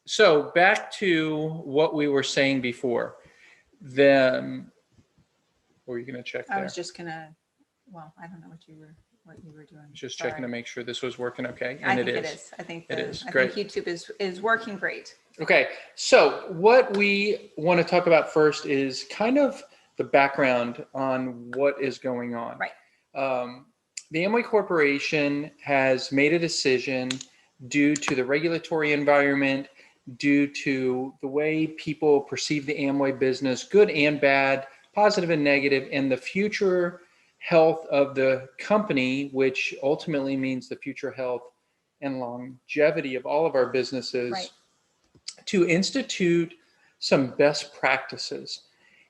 So back to what we were saying before. What were you going to check there? I was just gonna. Well, I don't know what you were doing. Just Sorry. checking to make sure this was working okay. I think it is. I think it is. I Great. think YouTube is working great. Okay, so what we want to talk about first is kind of the background on what is going on. Right. The Amway Corporation has made a decision due to the regulatory environment, due to the way people perceive the Amway business, good and bad, positive and negative, and the future health of the company, which ultimately means the future health and longevity of all of our businesses. Right. To institute some best practices.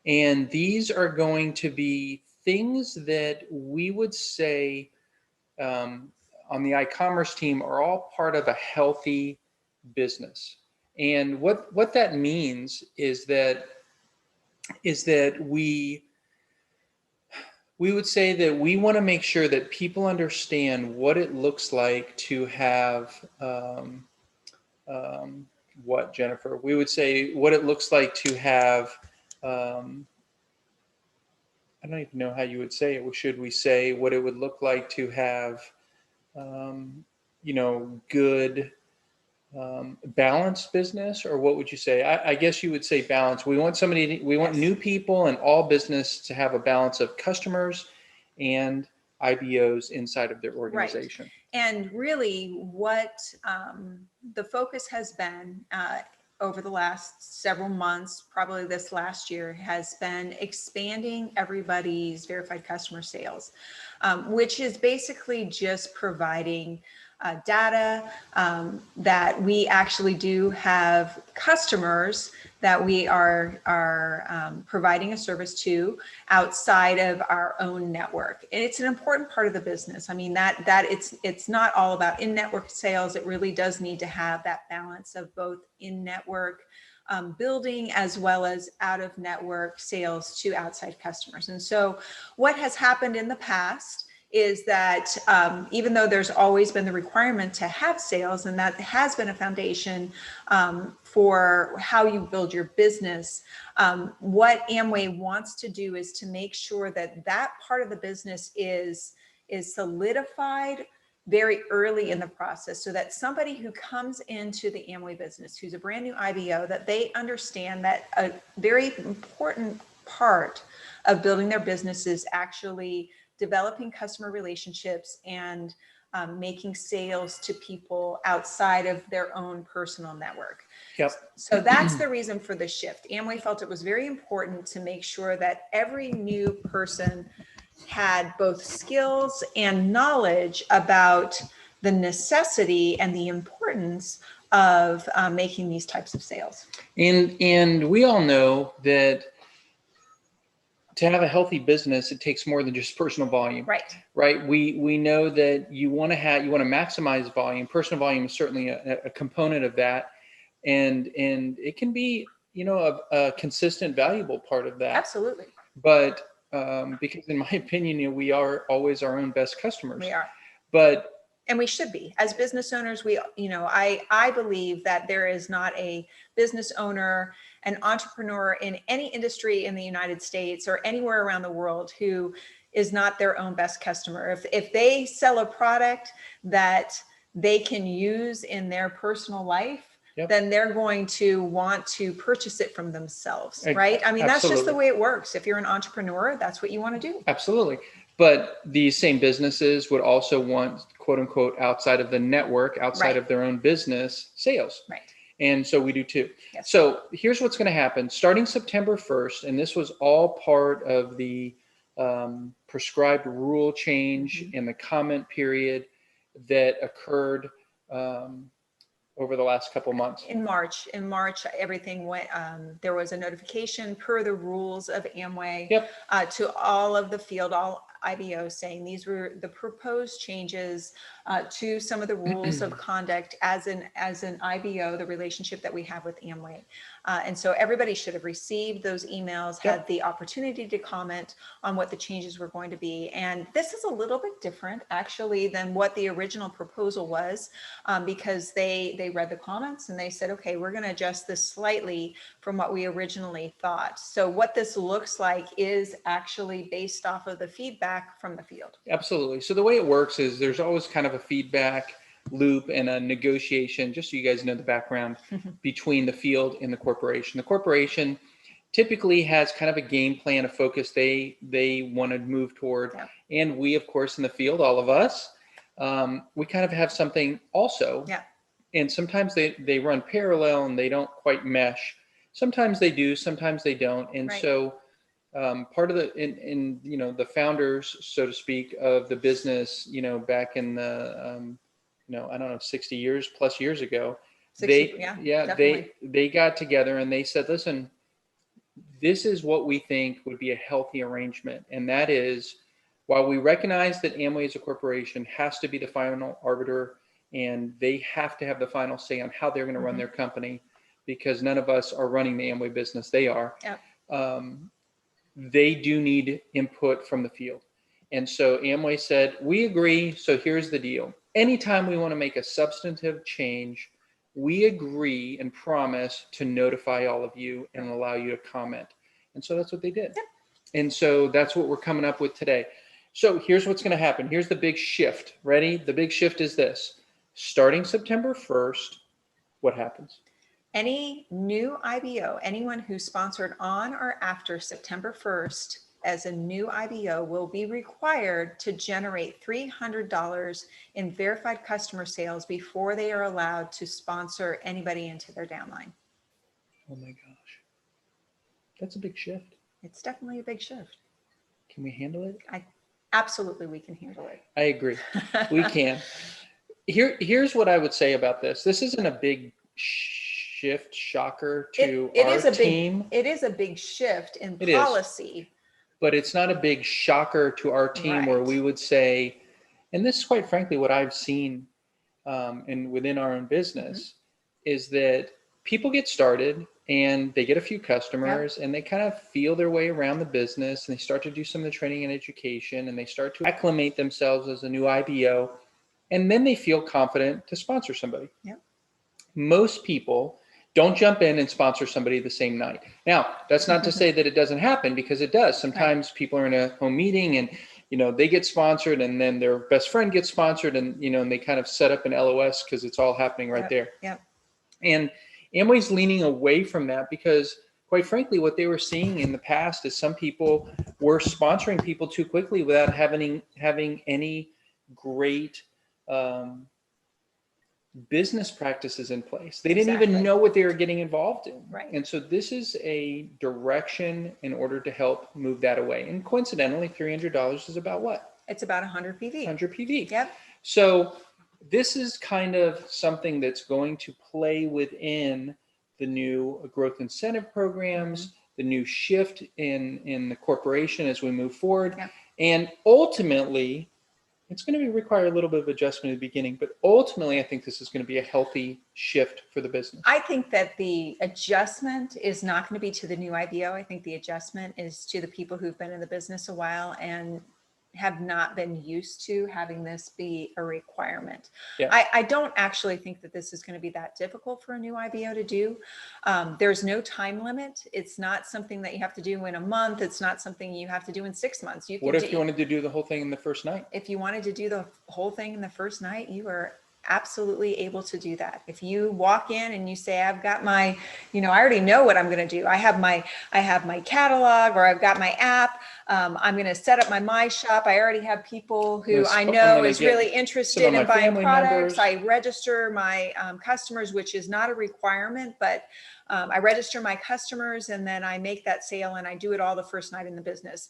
And these are going to be things that we would say on the iCommerce team are all part of a healthy business. And what that means is that we would say that we want to make sure that people understand what it looks like to have what, Jennifer? We would say what it looks like to have, I don't even know how you would say it. Should we say what it would look like to have, good, balanced business, or what would you say? I guess you would say balance. We want new people in all business to have a balance of customers and IBOs inside of their organization. Right. And really what the focus has been over the last several months, probably this last year, has been expanding everybody's verified customer sales, which is basically just providing data that we actually do have customers that we are providing a service to outside of our own network. And it's an important part of the business. I mean, that it's not all about in-network sales. It really does need to have that balance of both in-network building as well as out-of-network sales to outside customers. And so what has happened in the past is that even though there's always been the requirement to have sales, and that has been a foundation for how you build your business, what Amway wants to do is to make sure that that part of the business is solidified very early in the process, so that somebody who comes into the Amway business, who's a brand new IBO, that they understand that a very important part of building their business is actually developing customer relationships and making sales to people outside of their own personal network. Yep. So that's the reason for the shift. Amway felt it was very important to make sure that every new person had both skills and knowledge about the necessity and the importance of making these types of sales. And we all know that to have a healthy business, it takes more than just personal volume. Right. We know that you want to maximize volume. Personal volume is certainly a component of that, and it can be a consistent, valuable part of that. Absolutely. But because in my opinion, we are always our own best customers. We are. And we should be. As business owners, I believe that there is not a business owner, an entrepreneur in any industry in the United States or anywhere around the world who is not their own best customer. If they sell a product that they can use in their personal life, yep, then they're going to want to purchase it from themselves, right? I mean, Absolutely. That's just the way it works. If you're an entrepreneur, that's what you want to do. Absolutely. But these same businesses would also want, quote unquote, outside of the network, outside Right. of their own business, sales. Right. And so we do too. Yes. So here's what's going to happen. Starting September 1st, and this was all part of the prescribed rule change in the comment period that occurred over the last couple months. In March, everything went, there was a notification per the rules of Amway, Yep. To all of the field, all IBO saying these were the proposed changes to some of the rules of conduct as an IBO, the relationship that we have with Amway. And so everybody should have received those emails, had the opportunity to comment on what the changes were going to be. And this is a little bit different actually than what the original proposal was, because they read the comments and they said, okay, we're going to adjust this slightly from what we originally thought. So what this looks like is actually based off of the feedback from the field. Absolutely. So the way it works is there's always kind of a feedback loop and a negotiation, just so you guys know the background, between the field and the corporation. The corporation typically has kind of a game plan, a focus they want to move toward. Yeah. And we, of course, in the field, all of us, we kind of have something also. Yeah. And sometimes they run parallel and they don't quite mesh. Sometimes they do, sometimes they don't. And so part of the, you know, the founders, so to speak, of the business, you know, back in the, you know, I don't know, 60 years plus years ago, 60, they got together and they said, listen, this is what we think would be a healthy arrangement. And that is, while we recognize that Amway as a corporation has to be the final arbiter and they have to have the final say on how they're going to run their company, because none of us are running the Amway business, they are. They do need input from the field. And so Amway said, we agree. So here's the deal. Anytime we want to make a substantive change, we agree and promise to notify all of you and allow you to comment. And so that's what they did. And so that's what we're coming up with today. So here's what's going to happen. Here's the big shift. Ready? The big shift is this. Starting September 1st, what happens? Any new IBO, anyone who sponsored on or after September 1st as a new IBO will be required to generate $300 in verified customer sales before they are allowed to sponsor anybody into their downline. Oh my gosh. That's a big shift. It's definitely a big shift. Can we handle it? Absolutely, we can handle it. I agree. We can. Here's what I would say about this. This isn't a big shift, shocker to our team. It is a big shift in policy. But it's not a big shocker to our team where we would say, and this is quite frankly what I've seen and within our own business, is that people get started and they get a few customers and they kind of feel their way around the business and they start to do some of the training and education and they start to acclimate themselves as a new IBO, and then they feel confident to sponsor somebody. Most people don't jump in and sponsor somebody the same night. Now, that's not to say that it doesn't happen, because it does. Sometimes people are in a home meeting and, you know, they get sponsored and then their best friend gets sponsored and, you know, and they kind of set up an LOS because it's all happening right there. And Amway's leaning away from that because, quite frankly, what they were seeing in the past is some people were sponsoring people too quickly without having any great business practices in place. They didn't even know what they were getting involved in. And so this is a direction in order to help move that away. And coincidentally, $300 is about what? It's about 100 PV. 100 PV. So this is kind of something that's going to play within the new growth incentive programs, the new shift in the corporation as we move forward. And ultimately, it's going to require a little bit of adjustment at the beginning, but ultimately, I think this is going to be a healthy shift for the business. I think that the adjustment is not going to be to the new IBO. I think the adjustment is to the people who've been in the business a while and have not been used to having this be a requirement. I don't actually think that this is going to be that difficult for a new IBO to do. There's no time limit. It's not something that you have to do in a month. It's not something you have to do in 6 months. What if you wanted to do the whole thing in the first night? If you wanted to do the whole thing in the first night, you are absolutely able to do that. If you walk in and you say, I've got my, you know, I already know what I'm going to do. I have my catalog, or I've got my app. I'm going to set up my shop. I already have people who I know is really interested in buying products. I register my customers, which is not a requirement, but I register my customers and then I make that sale and I do it all the first night in the business.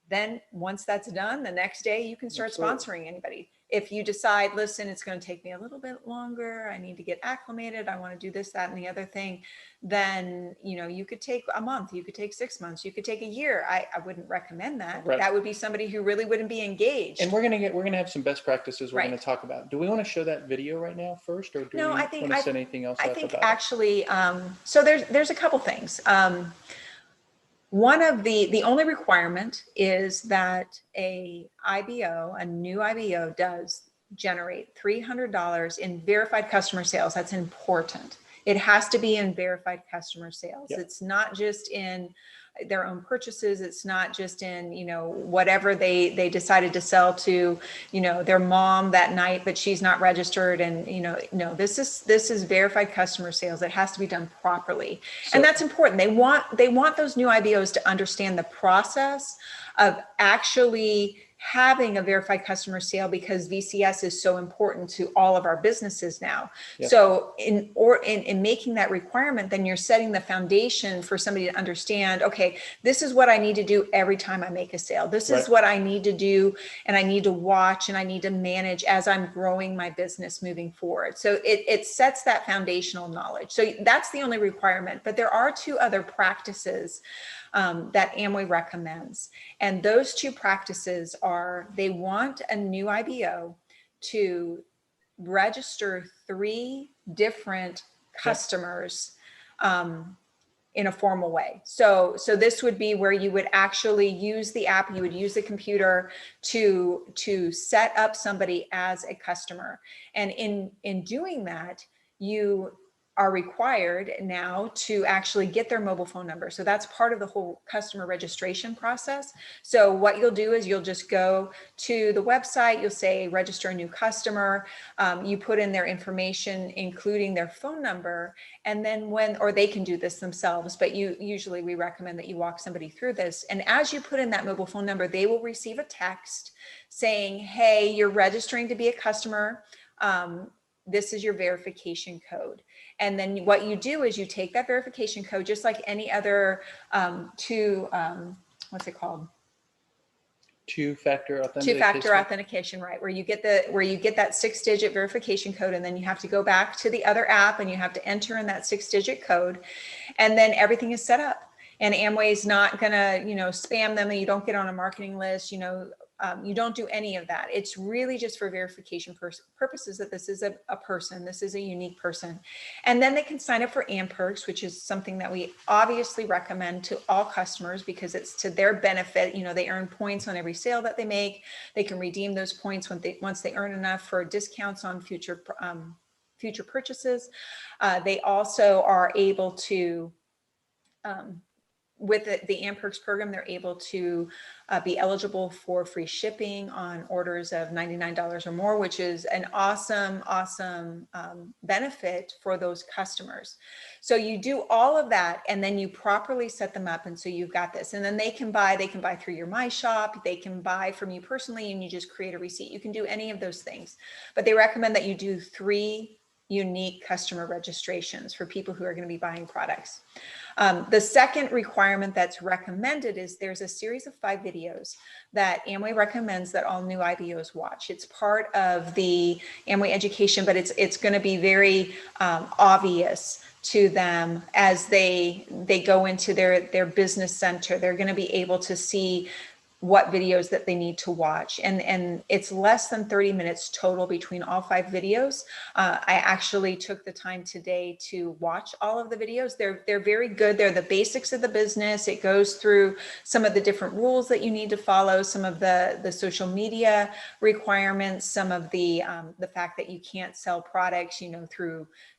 Then once that's done, the next day you can start sponsoring anybody. If you decide, listen, it's going to take me a little bit longer, I need to get acclimated, I want to do this, that, and the other thing, then, you could take a month, you could take 6 months, you could take a year. I wouldn't recommend that. Right. That would be somebody who really wouldn't be engaged. And we're gonna have some best practices we're Right. gonna talk about. Do we want to show that video right now first, or do No, we I think want to set anything else I up think about it? actually, so there's a couple things. One of the only requirement is that a IBO, a new IBO, does generate $300 in verified customer sales. That's important. It has to be in verified customer sales. Yep. It's not just in their own purchases. It's not just in, whatever they decided to sell to, their mom that night, but she's not registered. And, no, this is verified customer sales. It has to be done properly. And that's important. They want those new IBOs to understand the process of actually having a verified customer sale, because VCS is so important to all of our businesses now. Yep. So in making that requirement, then you're setting the foundation for somebody to understand, okay, this is what I need to do every time I make a sale. This is Right. what I need to do, and I need to watch, and I need to manage as I'm growing my business moving forward. So it sets that foundational knowledge. So that's the only requirement. But there are two other practices that Amway recommends. And those two practices are, they want a new IBO to register 3 different customers in a formal way. So this would be where you would actually use the app, you would use the computer to set up somebody as a customer. And in doing that, you are required now to actually get their mobile phone number. So that's part of the whole customer registration process. So what you'll do is you'll just go to the website, you'll say register a new customer, you put in their information, including their phone number, and then or they can do this themselves, but usually we recommend that you walk somebody through this. And as you put in that mobile phone number, they will receive a text saying, hey, you're registering to be a customer. This is your verification code. And then what you do is you take that verification code, just like any other what's it called? Two-factor authentication. Two-factor authentication, right? Where you get that 6-digit verification code, and then you have to go back to the other app and you have to enter in that 6-digit code, and then everything is set up. And Amway's not gonna, spam them, and you don't get on a marketing list, you don't do any of that. It's really just for verification purposes that this is a person, this is a unique person. And then they can sign up for AmPerks, which is something that we obviously recommend to all customers because it's to their benefit. They earn points on every sale that they make. They can redeem those points once they earn enough for discounts on future purchases. They also are able to, with the AmPerks program, they're able to be eligible for free shipping on orders of $99 or more, which is an awesome benefit for those customers. So you do all of that, and then you properly set them up, and so you've got this. And then they can buy through your My Shop, they can buy from you personally, and you just create a receipt. You can do any of those things, but they recommend that you do 3 unique customer registrations for people who are going to be buying products. The second requirement that's recommended is there's a series of 5 videos that Amway recommends that all new IBOs watch. It's part of the Amway education, but it's going to be very obvious to them as they go into their business center. They're going to be able to see what videos that they need to watch. And it's less than 30 minutes total between all 5 videos. I actually took the time today to watch all of the videos. They're very good. They're the basics of the business. It goes through some of the different rules that you need to follow, some of the social media requirements, some of the fact that you can't sell products,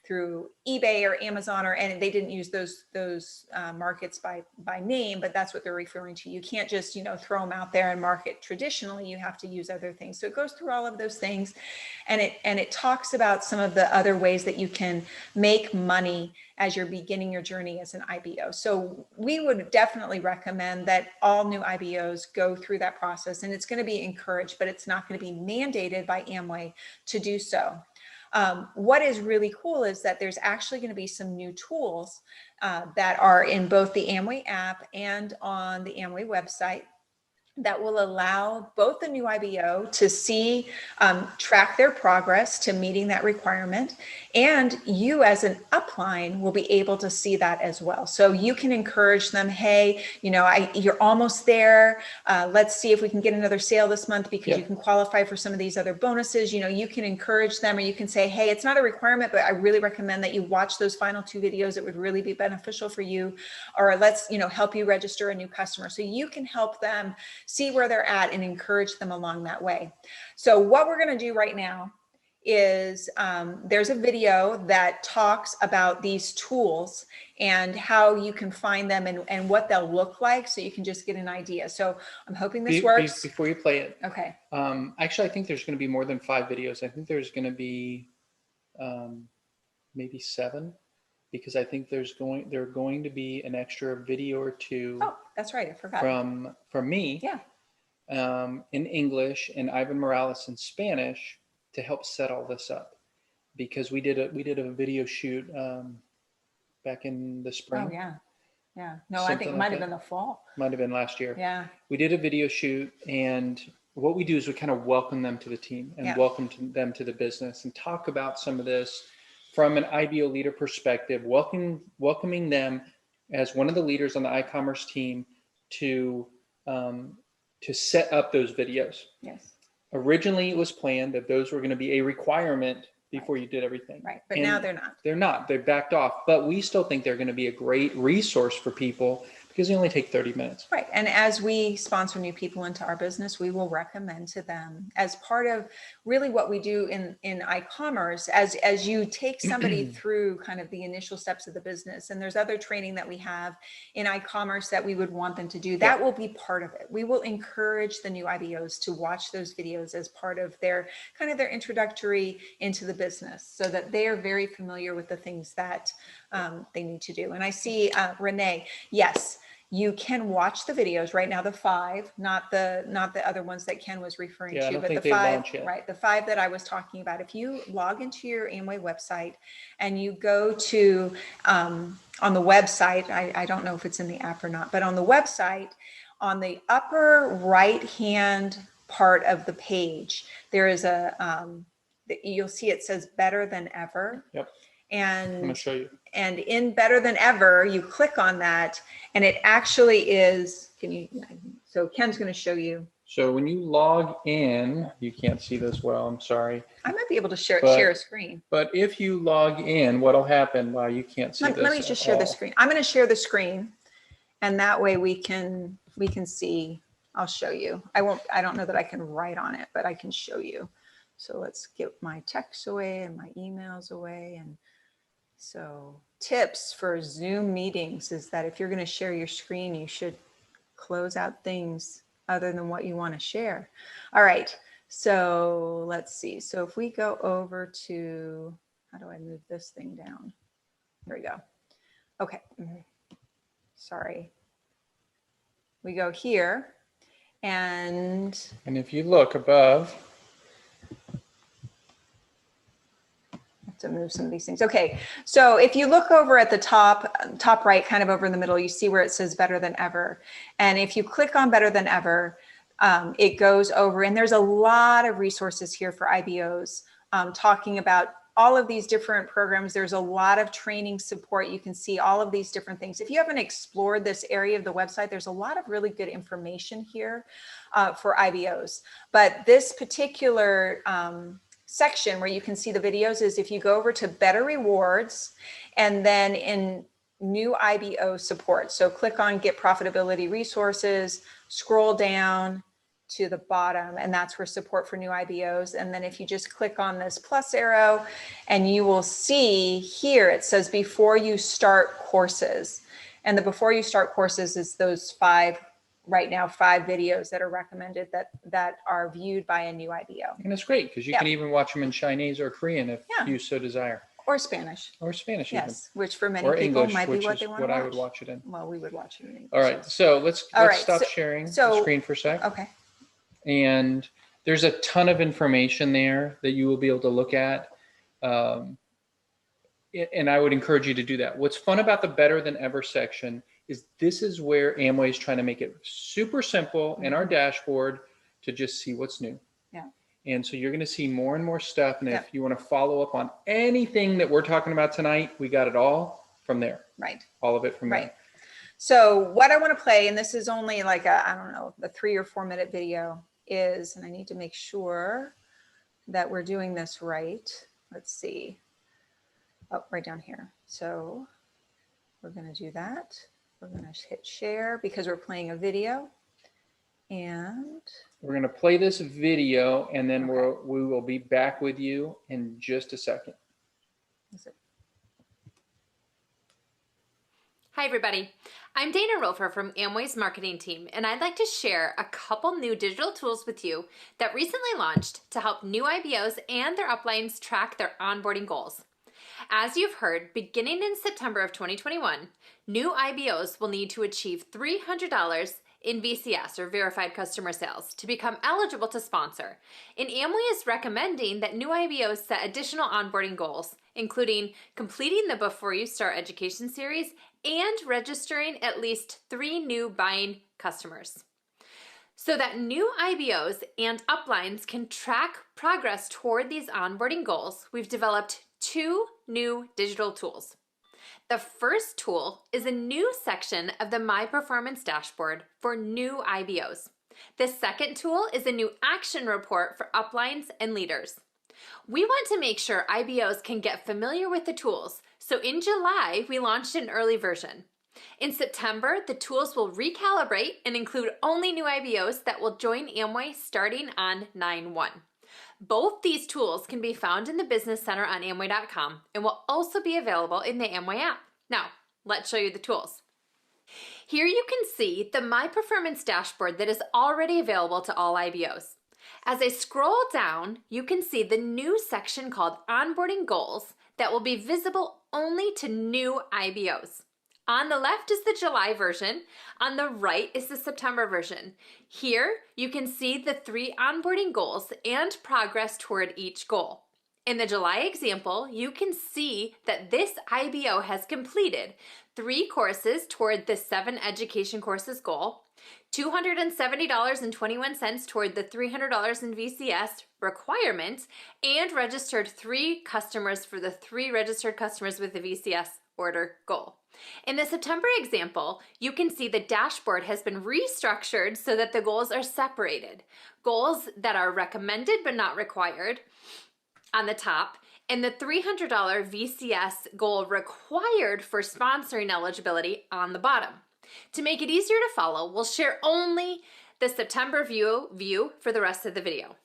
through eBay or Amazon, and they didn't use those markets by name, but that's what they're referring to. You can't just throw them out there and market traditionally. You have to use other things. So it goes through all of those things, and it talks about some of the other ways that you can make money as you're beginning your journey as an IBO. So we would definitely recommend that all new IBOs go through that process, and it's going to be encouraged, but it's not going to be mandated by Amway to do so. What is really cool is that there's actually going to be some new tools that are in both the Amway app and on the Amway website that will allow both the new IBO to see, track their progress to meeting that requirement. And you as an upline will be able to see that as well. So you can encourage them, hey, you're almost there. Let's see if we can get another sale this month because you can qualify for some of these other bonuses. You can encourage them, or you can say, hey, it's not a requirement, but I really recommend that you watch those final 2 videos. It would really be beneficial for you. Or let's, help you register a new customer. So you can help them see where they're at and encourage them along that way. So what we're going to do right now is there's a video that talks about these tools and how you can find them and what they'll look like, so you can just get an idea. So I'm hoping this works. Before you play it. Okay. Actually, I think there's going to be more than 5 videos. I think there's going to be maybe 7, because I think there's going to be an extra video or 2. Oh, that's right. I forgot. From me. Yeah. In English, and Ivan Morales in Spanish, to help set all this up, because we did a video shoot back in the spring. Oh yeah. No, I think it might have been the fall. Might have been last year. Yeah. We did a video shoot, and what we do is we kind of welcome them to the team and welcome them to the business, and talk about some of this from an IBO leader perspective, welcoming them as one of the leaders on the iCommerce team to set up those videos. Yes. Originally, it was planned that those were going to be a requirement before you did everything. Right. But now they're not. They're not. They've backed off. But we still think they're going to be a great resource for people, because they only take 30 minutes. Right. And as we sponsor new people into our business, we will recommend to them as part of really what we do in iCommerce, as you take somebody through kind of the initial steps of the business. And there's other training that we have in iCommerce that we would want them to do. That will be part of it. We will encourage the new IBOs to watch those videos as part of their kind of their introductory into the business, so that they are very familiar with the things that they need to do. And I see Renee, yes. You can watch the videos right now, the 5, not the other ones that Ken was referring to, but the 5, right? The 5 that I was talking about. If you log into your Amway website and you go to on the website, I don't know if it's in the app or not, but on the website, on the upper right hand part of the page, there is you'll see it says Better Than Ever. Yep. And I'm going to show you. And in Better Than Ever, you click on that, and it actually is, so Ken's going to show you. So when you log in, you can't see this well, I'm sorry. I might be able to share a screen. But if you log in, what'll happen? Well, you can't see this. Let me just share the screen. I'm going to share the screen, and that way we can see. I'll show you. I don't know that I can write on it, but I can show you. So let's get my texts away and my emails away. And so tips for Zoom meetings is that if you're going to share your screen, you should close out things other than what you want to share. All right. So let's see. So if we go over to, how do I move this thing down? There we go. Okay. Sorry. We go here, and if you look above, to move some of these things. Okay, so if you look over at the top right, kind of over in the middle, you see where it says Better Than Ever. And if you click on Better Than Ever, it goes over, and there's a lot of resources here for IBOs talking about all of these different programs. There's a lot of training support. You can see all of these different things. If you haven't explored this area of the website, there's a lot of really good information here for IBOs. But this particular section where you can see the videos is if you go over to Better Rewards, and then in New IBO Support. So click on Get Profitability Resources, scroll down to the bottom, and that's where support for new IBOs. And then if you just click on this plus arrow, and you will see here, it says before you start courses. And the before you start courses is those 5 videos that are recommended that are viewed by a new IBO. And it's great because you can even watch them in Chinese or Korean if you so desire. Or Spanish. Or Spanish, yes, even. Which for many or people English, might be what they want to watch. I would watch it in. Well, we would watch it in English. All right, so let's stop sharing the screen for a sec. Okay. And there's a ton of information there that you will be able to look at. And I would encourage you to do that. What's fun about the Better Than Ever section is this is where Amway is trying to make it super simple in our dashboard to just see what's new. Yeah. And so you're going to see more and more stuff. And Yeah. if you want to follow up on anything that we're talking about tonight, we got it all from there. Right. All of it from Right. there. So what I want to play, and this is only like a, I don't know, the 3 or 4 minute video is, and I need to make sure that we're doing this right. Let's see. Oh, right down here. So we're going to do that. We're going to hit share because we're playing a video. And we're going to play this video, and then okay. we will be back with you in just a second. Is it? Hi, everybody. I'm Dana Rofer from Amway's marketing team, and I'd like to share a couple new digital tools with you that recently launched to help new IBOs and their uplines track their onboarding goals. As you've heard, beginning in September of 2021, new IBOs will need to achieve $300 in VCS, or Verified Customer Sales, to become eligible to sponsor. And Amway is recommending that new IBOs set additional onboarding goals, including completing the Before You Start education series and registering at least 3 new buying customers. So that new IBOs and uplines can track progress toward these onboarding goals, we've developed 2 new digital tools. The first tool is a new section of the My Performance dashboard for new IBOs. The second tool is a new action report for uplines and leaders. We want to make sure IBOs can get familiar with the tools, so in July, we launched an early version. In September, the tools will recalibrate and include only new IBOs that will join Amway starting on 9/1. Both these tools can be found in the Business Center on Amway.com and will also be available in the Amway app. Now, let's show you the tools. Here you can see the My Performance dashboard that is already available to all IBOs. As I scroll down, you can see the new section called Onboarding Goals that will be visible only to new IBOs. On the left is the July version. On the right is the September version. Here, you can see the 3 onboarding goals and progress toward each goal. In the July example, you can see that this IBO has completed 3 courses toward the 7 education courses goal, $270.21 toward the $300 in VCS requirement, and registered 3 customers for the 3 registered customers with the VCS order goal. In the September example, you can see the dashboard has been restructured so that the goals are separated. Goals that are recommended but not required on the top, and the $300 VCS goal required for sponsoring eligibility on the bottom. To make it easier to follow, we'll share only the September view for the rest of the video.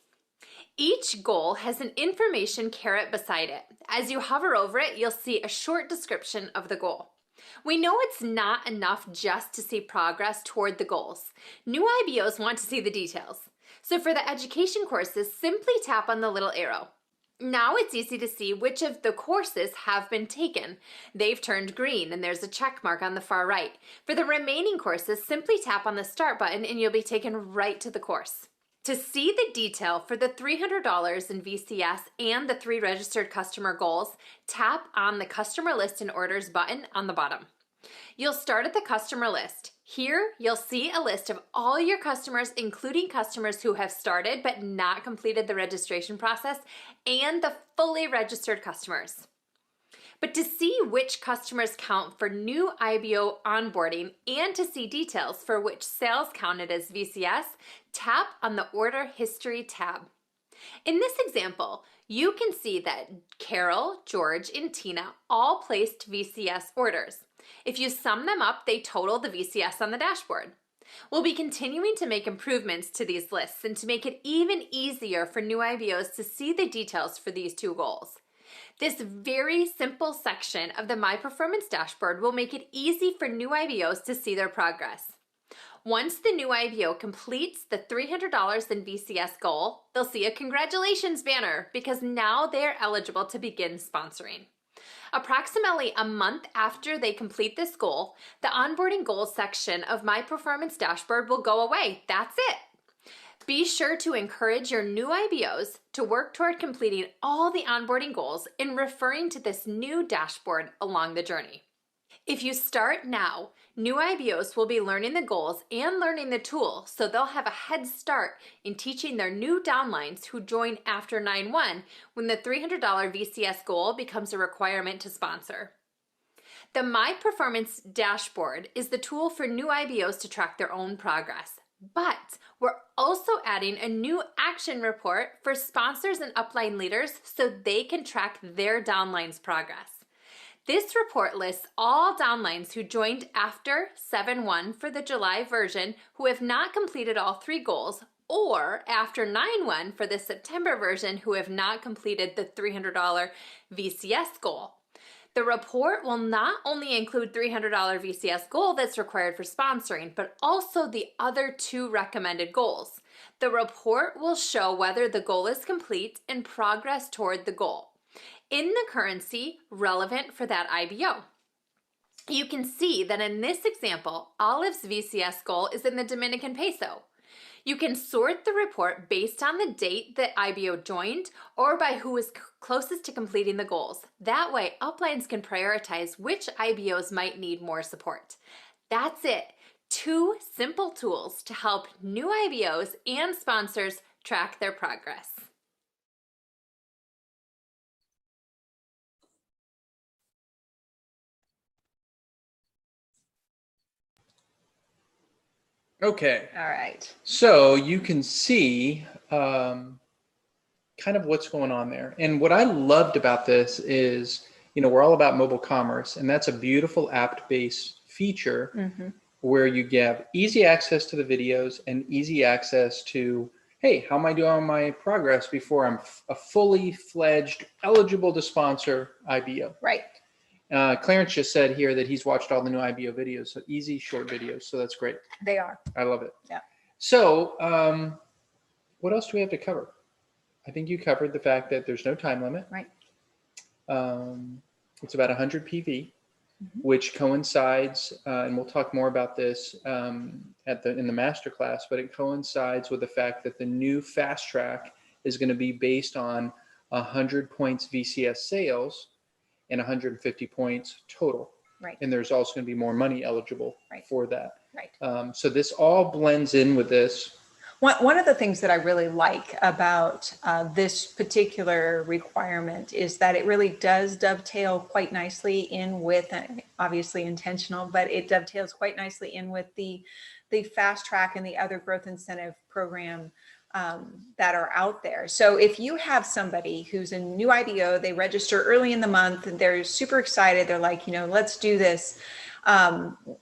Each goal has an information caret beside it. As you hover over it, you'll see a short description of the goal. We know it's not enough just to see progress toward the goals. New IBOs want to see the details. So for the education courses, simply tap on the little arrow. Now it's easy to see which of the courses have been taken. They've turned green and there's a check mark on the far right. For the remaining courses, simply tap on the start button and you'll be taken right to the course. To see the detail for the $300 in VCS and the 3 registered customer goals, tap on the Customer List and Orders button on the bottom. You'll start at the customer list. Here, you'll see a list of all your customers, including customers who have started but not completed the registration process, and the fully registered customers. But to see which customers count for new IBO onboarding and to see details for which sales counted as VCS, tap on the Order History tab. In this example, you can see that Carol, George, and Tina all placed VCS orders. If you sum them up, they total the VCS on the dashboard. We'll be continuing to make improvements to these lists and to make it even easier for new IBOs to see the details for these 2 goals. This very simple section of the My Performance dashboard will make it easy for new IBOs to see their progress. Once the new IBO completes the $300 in VCS goal, they'll see a congratulations banner because now they are eligible to begin sponsoring. Approximately a month after they complete this goal, the onboarding goals section of My Performance dashboard will go away. That's it. Be sure to encourage your new IBOs to work toward completing all the onboarding goals and referring to this new dashboard along the journey. If you start now, new IBOs will be learning the goals and learning the tool, so they'll have a head start in teaching their new downlines who join after 9/1 when the $300 VCS goal becomes a requirement to sponsor. The My Performance Dashboard is the tool for new IBOs to track their own progress. But we're also adding a new action report for sponsors and upline leaders so they can track their downline's progress. This report lists all downlines who joined after 7/1 for the July version who have not completed all 3 goals, or after 9/1 for the September version who have not completed the $300 VCS goal. The report will not only include $300 VCS goal that's required for sponsoring, but also the other 2 recommended goals. The report will show whether the goal is complete and progress toward the goal in the currency relevant for that IBO. You can see that in this example, Olive's VCS goal is in the Dominican peso. You can sort the report based on the date that IBO joined or by who is closest to completing the goals. That way, uplines can prioritize which IBOs might need more support. That's it. 2 simple tools to help new IBOs and sponsors track their progress. Okay. All right. So you can see kind of what's going on there. And what I loved about this is, we're all about mobile commerce, and that's a beautiful app-based feature where you get easy access to the videos and easy access to, hey, how am I doing on my progress before I'm a fully fledged, eligible to sponsor IBO? Right. Clarence just said here that he's watched all the new IBO videos, so easy, short videos. So that's great. They are. I love it. Yeah. So what else do we have to cover? I think you covered the fact that there's no time limit. Right. It's about 100 PV, which coincides, and we'll talk more about this in the masterclass, but it coincides with the fact that the new fast track is going to be based on 100 points VCS sales and 150 points total. Right. And there's also going to be more money eligible for that. Right. So this all blends in with this. One of the things that I really like about this particular requirement is that it really does dovetail quite nicely in with, obviously intentional, but it dovetails quite nicely in with the fast track and the other growth incentive program that are out there. So if you have somebody who's a new IBO, they register early in the month and they're super excited, they're like, let's do this.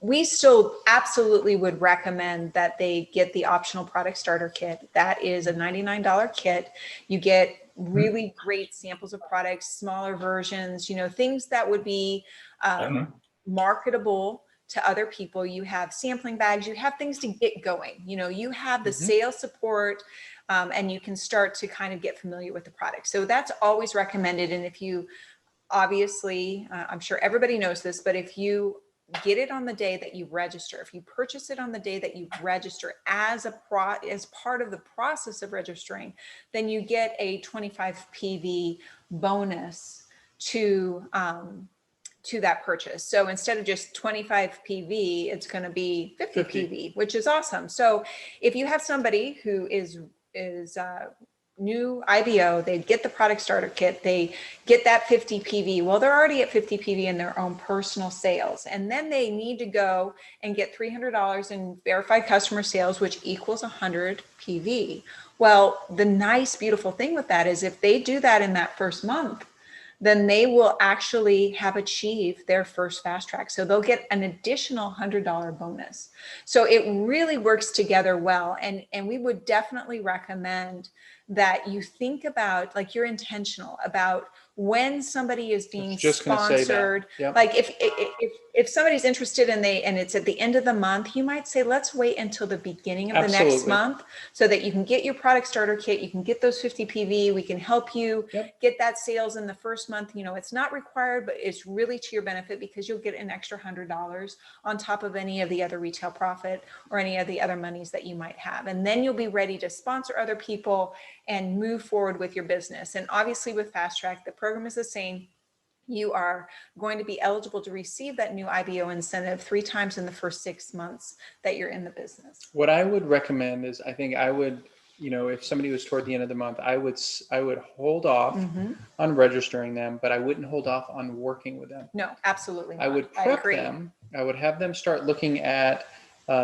We still absolutely would recommend that they get the optional product starter kit. That is a $99 kit. You get really great samples of products, smaller versions, things that would be marketable to other people. You have sampling bags, you have things to get going, you have the sales support, and you can start to kind of get familiar with the product. So that's always recommended. And if you, obviously, I'm sure everybody knows this, but if you get it on the day that you register, if you purchase it on the day that you register as part of the process of registering, then you get a 25 PV bonus to that purchase. So instead of just 25 PV, it's going to be 50 PV, which is awesome. So if you have somebody who is new IBO, they get the product starter kit, they get that 50 PV. Well, they're already at 50 PV in their own personal sales. And then they need to go and get $300 in verified customer sales, which equals 100 PV. Well, the nice, beautiful thing with that is if they do that in that first month, then they will actually have achieved their first fast track. So they'll get an additional $100 bonus. So it really works together well. And we would definitely recommend that you think about, like, you're intentional about when somebody is being sponsored. Yep. Like if somebody's interested and it's at the end of the month, you might say, let's wait until the beginning of the next month so that you can get your product starter kit, you can get those 50 PV, we can help you get that sales in the first month. It's not required, but it's really to your benefit because you'll get an extra $100 on top of any of the other retail profit or any of the other monies that you might have. And then you'll be ready to sponsor other people and move forward with your business. And obviously with Fast Track, the program is the same. you are going to be eligible to receive that new IBO incentive 3 times in the first 6 months that you're in the business. What I would recommend is, I think I would, if somebody was toward the end of the month, I would hold off on registering them, but I wouldn't hold off on working with them. No, absolutely not. I would prep them. I would have them start looking at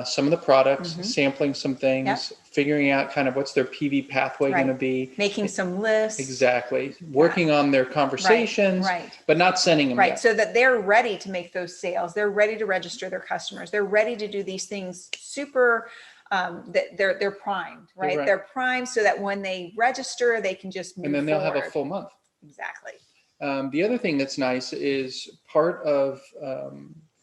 some of the products, sampling some things, figuring out kind of what's their PV pathway going to be. Making some lists. Exactly. Working on their conversations, but not sending them yet. So that they're ready to make those sales. They're ready to register their customers. They're ready to do these things super, that they're primed, right? They're primed so that when they register, they can just move and then they'll forward. have a full month. Exactly. The other thing that's nice is part of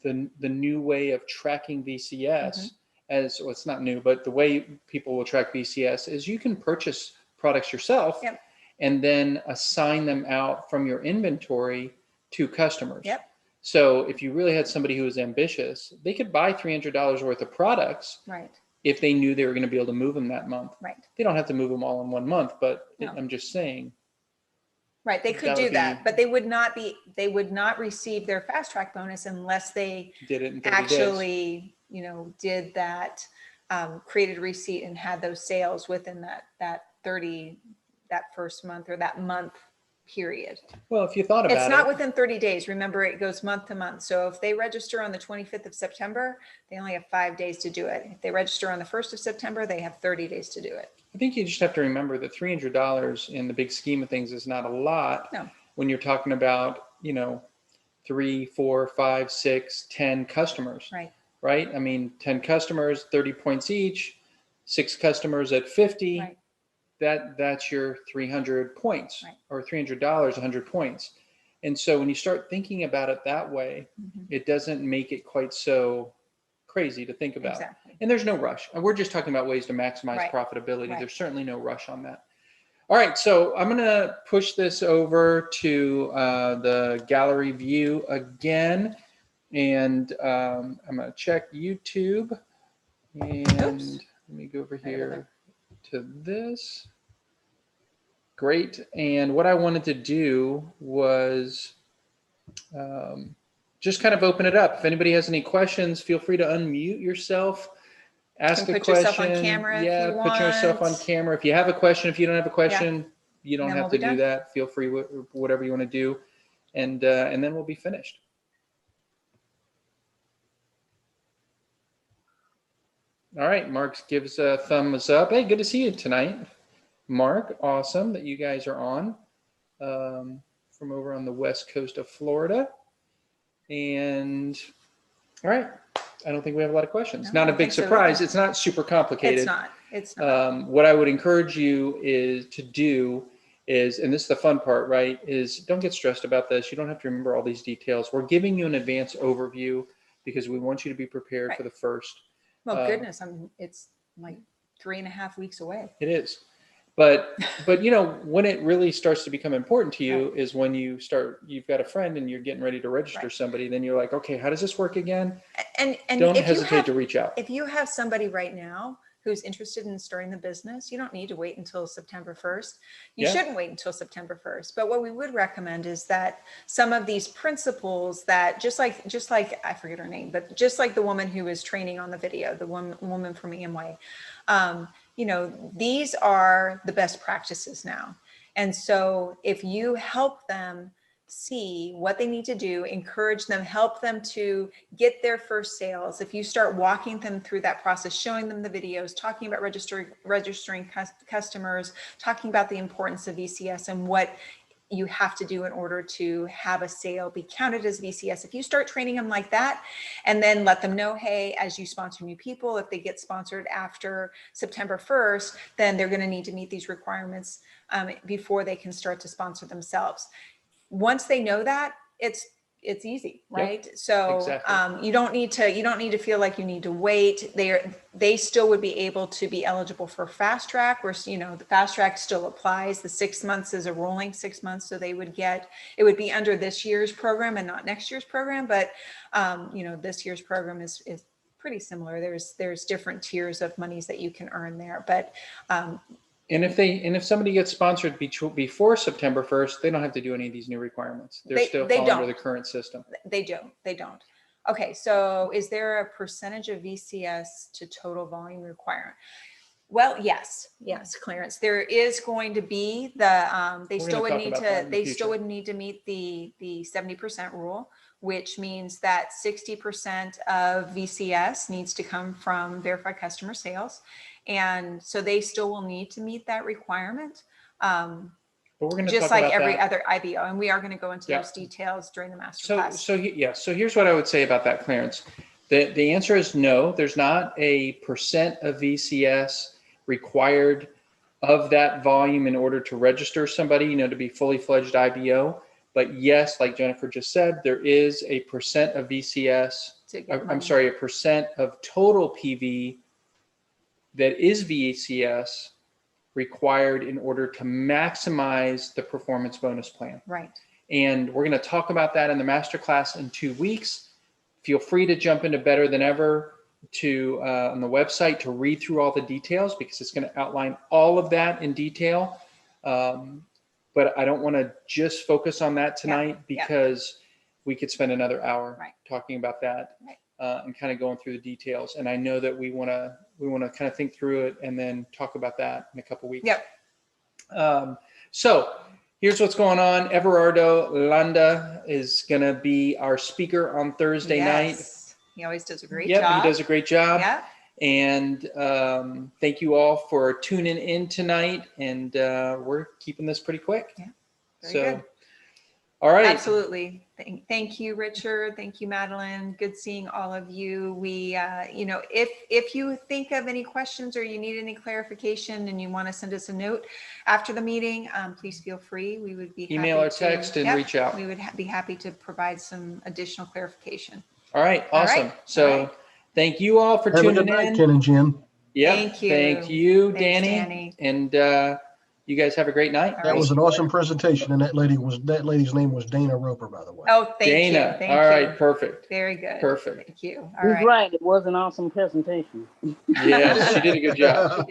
the new way of tracking VCS, well, it's not new, but the way people will track VCS is you can purchase products yourself and then assign them out from your inventory to customers. So if you really had somebody who was ambitious, they could buy $300 worth of products if they knew they were going to be able to move them that month. They don't have to move them all in 1 month, but I'm just saying. They could do that, but they would not receive their fast track bonus unless they did it in 30 actually, did that, created a receipt and had those sales within that first month or that month period. Well, if you thought about it. It's not within 30 days. Remember, it goes month to month. So if they register on the 25th of September, they only have 5 days to do it. If they register on the 1st of September, they have 30 days to do it. I think you just have to remember that $300 in the big scheme of things is not a lot. When you're talking about, 3, 4, 5, 6, 10 customers. Right? I mean, 10 customers, 30 points each, 6 customers at 50. That's your 300 points or $300, 100 points. And so when you start thinking about it that way, it doesn't make it quite so crazy to think about. And there's no rush. And we're just talking about ways to maximize profitability. There's certainly no rush on that. All right, so I'm going to push this over to the gallery view again. And I'm going to check YouTube. And let me go over here to this. Great. And what I wanted to do was just kind of open it up. If anybody has any questions, feel free to unmute yourself. Ask a question. Put yourself on camera if you want. Put yourself on camera. If you have a question, if you don't have a question, you don't have to do that. Feel free, whatever you want to do. And then we'll be finished. All right. Mark gives a thumbs up. Hey, good to see you tonight. Mark, awesome that you guys are on from over on the west coast of Florida. And all right, I don't think we have a lot of questions. Not a big surprise. It's not super complicated. It's not. What I would encourage you to do is, and this is the fun part, right, is don't get stressed about this. You don't have to remember all these details. We're giving you an advanced overview because we want you to be prepared for the first. Well, goodness, it's like 3.5 weeks away. It is. But when it really starts to become important to you is when you've got a friend and you're getting ready to register somebody, then you're like, okay, how does this work again? And don't hesitate to reach out. If you have somebody right now who's interested in starting the business, you don't need to wait until September 1st. You shouldn't wait until September 1st. But what we would recommend is that some of these principles that just like I forget her name, but just like the woman who was training on the video, the woman from Amway, these are the best practices now. And so if you help them see what they need to do, encourage them, help them to get their first sales. If you start walking them through that process, showing them the videos, talking about registering customers, talking about the importance of VCS and what you have to do in order to have a sale be counted as VCS. If you start training them like that and then let them know, hey, as you sponsor new people, if they get sponsored after September 1st, then they're going to need to meet these requirements before they can start to sponsor themselves. Once they know that, it's easy, right? So you don't need to feel like you need to wait. They still would be able to be eligible for fast track, where the fast track still applies. The 6 months is a rolling 6 months, so it would be under this year's program and not next year's program. But this year's program is pretty similar. There's different tiers of monies that you can earn there, but And if somebody gets sponsored before September 1st, they don't have to do any of these new requirements. They're still they falling under don't. the current system. They don't. Okay, so is there a percentage of VCS to total volume requirement? Well, yes, Clarence. There is going to be the they We're still gonna would talk need about that to in the they future. still would need to meet the 70% rule, which means that 60% of VCS needs to come from verified customer sales, and so they still will need to meet that requirement. But we're going to Just talk like about every that. other IBO, and we are going to go into Yeah. those details during the master So, class. so here's what I would say about that, Clarence. The answer is no, there's not a percent of VCS required of that volume in order to register somebody, to be fully fledged IBO. But yes, like Jennifer just said, there is a percent of VCS, I'm sorry, a percent of total PV that is VCS required in order to maximize the performance bonus plan. Right. And we're going to talk about that in the masterclass in 2 weeks. Feel free to jump into Better Than Ever on the website to read through all the details, because it's going to outline all of that in detail. But I don't want to just focus on that tonight, because we could spend another hour talking about that and kind of going through the details. And I know that we want to kind of think through it and then talk about that in a couple weeks. Yep. So here's what's going on. Everardo Landa is going to be our speaker on Thursday night. He always does a great Yep, job. he does a great job. Yeah. And thank you all for tuning in tonight. And we're keeping this pretty quick. Yeah. Very good. All right. Absolutely. Thank you, Richard. Thank you, Madeline. Good seeing all of you. We, if you think of any questions or you need any clarification and you want to send us a note after the meeting, please feel free. We would be email or text and reach out. We would be happy to provide some additional clarification. All right. Awesome. All so thank you all for Have tuning a good night, in. Ken and Jim. Yep. Thank you. Thank you, Thanks, Danny. And you guys have a great night. That was an awesome presentation, and that lady's name was Dana Roper, by the way. Oh, thank you. Dana. Thank all you. right. Perfect. Very good. Perfect. Thank you. All He's right. right. It was an awesome presentation. Yes, she did a good job.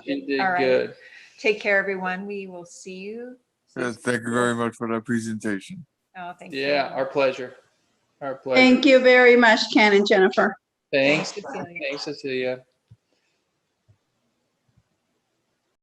She did All right. good. Take care, everyone. We will see you. Yes, thank you very much for that presentation. Oh, thank you. Yeah, our pleasure. Our pleasure. Thank you very much, Ken and Jennifer. Thanks. Good seeing you. Thanks, Cecilia.